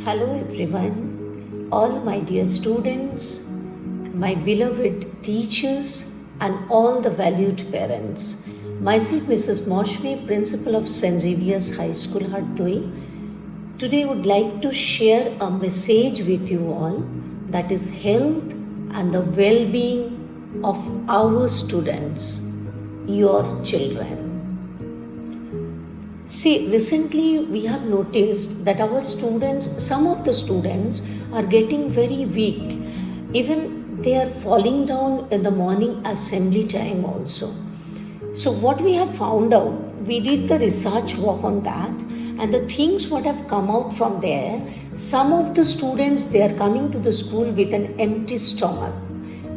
Hello everyone, all my dear students, my beloved teachers, and all the valued parents. Myself, Mrs. Moshmi, Principal of St. Xavier's High School, Hardoi. Today, I would like to share a message with you all that is health and the well being of our students, your children. See, recently we have noticed that our students, some of the students are getting very weak. Even they are falling down in the morning assembly time also. So what we have found out, we did the research work on that, and the things what have come out from there, some of the students, they are coming to the school with an empty stomach.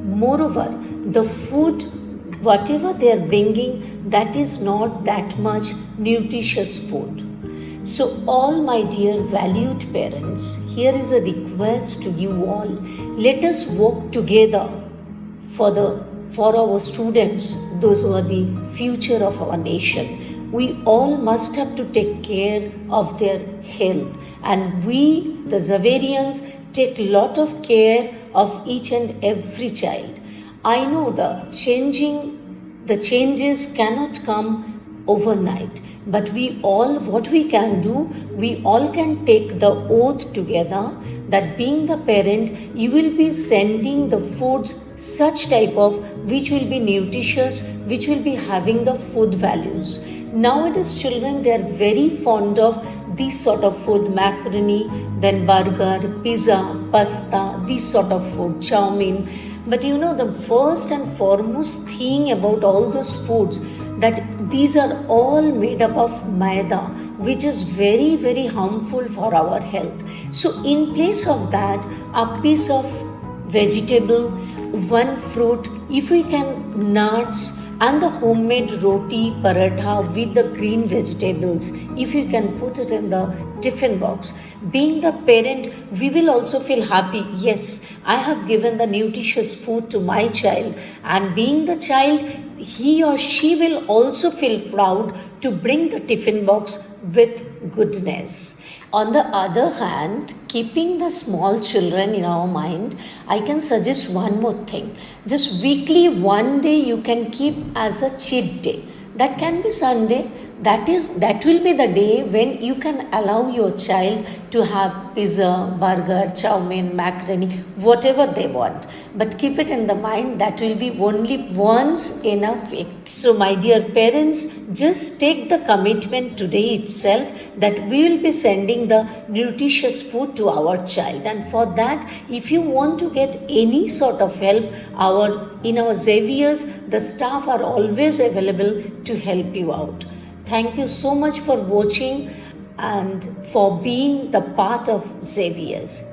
Moreover, the food whatever they are bringing, that is not that much nutritious food. So all my dear valued parents, here is a request to you all. Let us work together for our students, those who are the future of our nation. We all must have to take care of their health, and we, the Xaverians, take lot of care of each and every child. I know the changes cannot come overnight, but what we can do, we all can take the oath together that being the parent, you will be sending the foods such type of which will be nutritious, which will be having the food values. Nowadays children, they are very fond of these sort of food, macaroni, then burger, pizza, pasta, these sort of food, chow mein. But you know, the first and foremost thing about all those foods, that these are all made up of maida, which is very, very harmful for our health. So in place of that, a piece of vegetable, one fruit, if we can, nuts, and the homemade roti paratha with the green vegetables, if you can put it in the tiffin box. Being the parent, we will also feel happy. Yes, I have given the nutritious food to my child, and being the child, he or she will also feel proud to bring the tiffin box with goodness. On the other hand, keeping the small children in our mind, I can suggest one more thing. Just weekly, one day you can keep as a cheat day. That can be Sunday. That will be the day when you can allow your child to have pizza, burger, chow mein, macaroni, whatever they want. But keep it in the mind that will be only once in a week. So my dear parents, just take the commitment today itself that we will be sending the nutritious food to our child. And for that, if you want to get any sort of help, in our Xavier's, the staff are always available to help you out. Thank you so much for watching and for being the part of Xavier's.